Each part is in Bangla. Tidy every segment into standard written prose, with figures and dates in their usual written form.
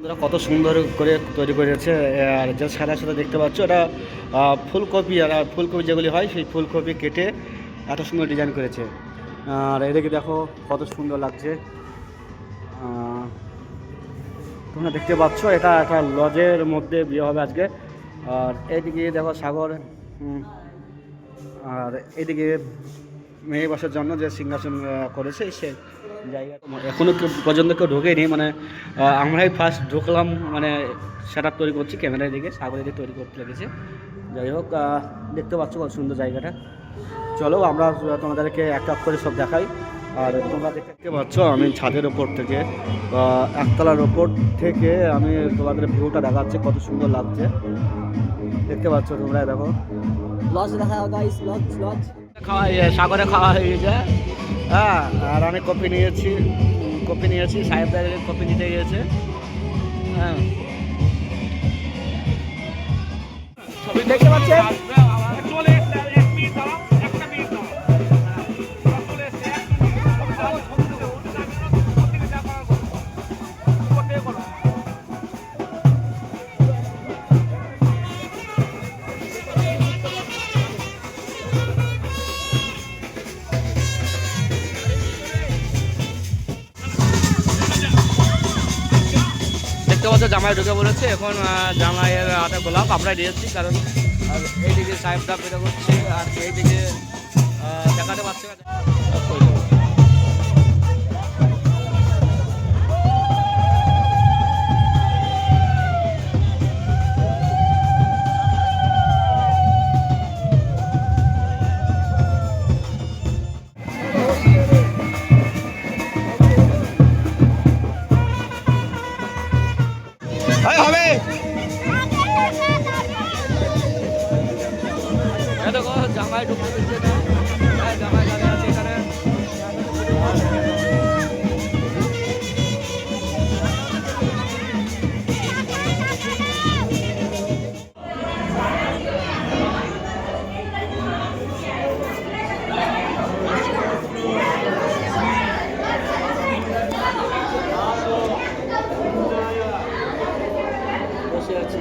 ওরা কত সুন্দর করে তৈরি করেছে। আর যে সাদা সাদা দেখতে পাচ্ছ এটা ফুলকপি, আর ফুলকপি যেগুলি হয় সেই ফুলকপি কেটে এত সুন্দর ডিজাইন করেছে। আর এদিকে দেখো কত সুন্দর লাগছে। তোমরা দেখতে পাচ্ছ এটা একটা লজের মধ্যে বিয়ে হবে আজকে। আর এইদিকে দেখো সাগর, আর এইদিকে মেয়ে বসার জন্য যে সিংহাসন করেছে সে জায়গা এখনও পর্যন্ত কেউ ঢোকেনি, মানে আমরাই ফার্স্ট ঢুকলাম, মানে সেট আপ তৈরি করছি ক্যামেরার দিকে, সাগরের দিকে তৈরি করতে লেগেছে। যাই হোক, দেখতে পাচ্ছ কত সুন্দর জায়গাটা। চলো আমরা তোমাদেরকে এক এক করে সব দেখাই। আর তোমরা দেখতে পাচ্ছ আমি ছাদের ওপর থেকে, একতলার ওপর থেকে আমি তোমাদের ভিউটা দেখাচ্ছি, কত সুন্দর লাগছে দেখতে পাচ্ছ তোমরা। দেখো লজ দেখা গাইস, লজ লজ খাওয়া সাগরে খাওয়া হয়ে গেছে। হ্যাঁ, আর আমি কপি নিয়েছি, সাহেবদার কপি নিতে গিয়েছে। হ্যাঁ, ছবি দেখতে পাচ্ছেন। দেখতে পাচ্ছ জামাই ঢুকে বলেছে। এখন জামাইয়ের হাতে গোলাপ আমরা দিয়েছি, কারণ এইদিকে সাহেবদা পেটা করছে, আর এইদিকে দেখাতে পারছে না। হবে দেখো জামাই ঢুকতে দিচ্ছে না, জামাই দাঁড়িয়ে আছে এখানে। বসে আছি।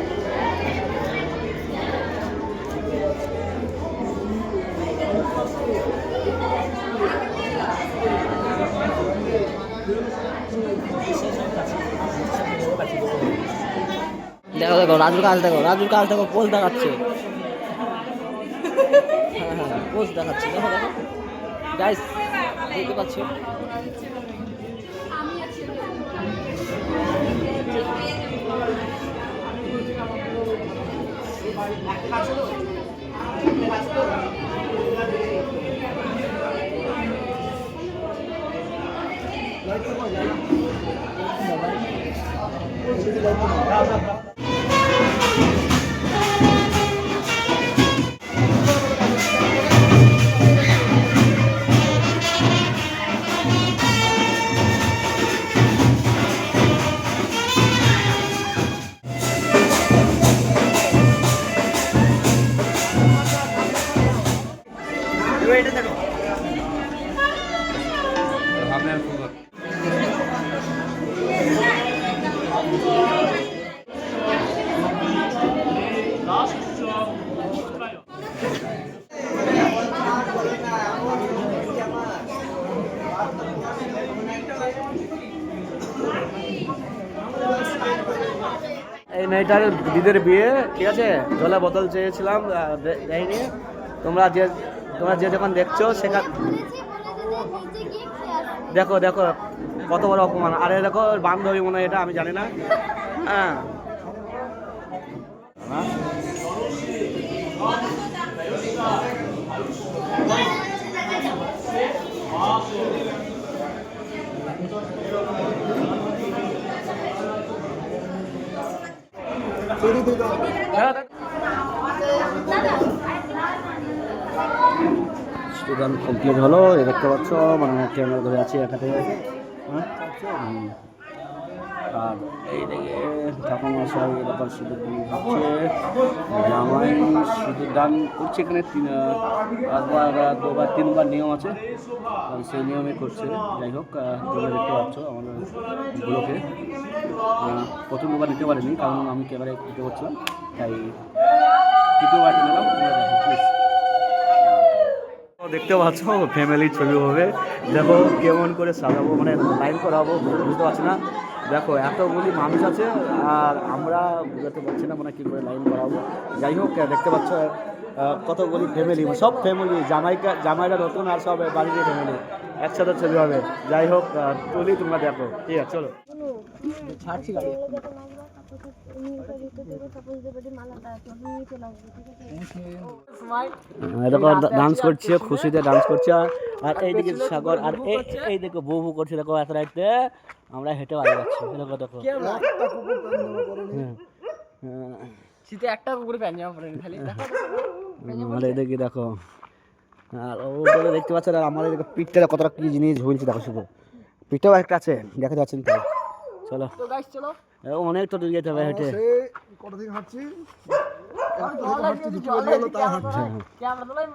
দেখো দেখো রাজুর কাজ দেখো, রাজুর কাজ দেখো, পোজ দেখাচ্ছে। হ্যাঁ হ্যাঁ, পোজ দেখাচ্ছে, দেখো দেখো গাইস, দেখতে পাচ্ছ। এটা দেখো এই মেয়েটার দিদির বিয়ে, ঠিক আছে। জলে বোতল চেয়েছিলাম, দেয়নি। তোমরা যে যখন দেখছো সেখানে দেখো দেখো কত বড় অপমান। আরে দেখো বান্ধবী মনে হয় এটা, আমি জানি না। হ্যাঁ, স্টুডেন্ট কমপ্লিট হলো, দেখতে পাচ্ছ, মানে ক্যামেরা ধরে আছে এখানে। আর এইদিকে ঠাকুমশাই এলাকার সিঁদুর হচ্ছে, জামাই সিঁদুর দান করছে এখানে। দুবার তিনবার নিয়ম আছে, সেই নিয়মে করছে। যাই হোক, তোমরা দেখতে পাচ্ছ আমাদের ব্লকে। প্রথমবার নিতে পারিনি, কারণ আমি ক্যামেরায় দিতে করছিলাম, তাই তৃতীয়বার নিলাম। প্লিজ দেখতে পাচ্ছ ফ্যামিলির ছবি হবে, দেখো কেমন করে সাজাবো, মানে লাইন করাবো বুঝতে পারছি না। দেখো এতগুলি মানুষ আছে আর আমরা বুঝতে পারছি না মানে কী করে লাইন করাবো। যাই হোক দেখতে পাচ্ছ কতগুলি ফ্যামিলি, সব ফ্যামিলি, জামাইরা নতুন আর সব বাড়ির ফ্যামিলি একসাথে ছবি হবে। যাই হোক তুলি, তোমরা দেখো, ঠিক আছে চলো। ছাড়ছি গাড়ি। দেখো ডান্স করছে, খুশিতে ডান্স করছে, আর এইদিকে সাগর, আর এই দেখো বউ বউ করছে, দেখো এত রাইতে আমরা হেঁটে বাড়ি যাচ্ছি। দেখো দেখো শীতে একটা পুকুরে প্যান্ট জামা পরে খালি মানে এদিকে দেখো, আর ওদের দেখতে পাচ্ছ, আর আমাদের পিঠটা কতটা কি জিনিস ঝুলছে দেখো, শুধু পিঠটাও একটা আছে, দেখা যাচ্ছে না। চলো তো গাইস চলো, অনেক তো দূর যেতে হবে হেঁটে। কতদিন হাঁটছি, ক্যামেরা তোলাই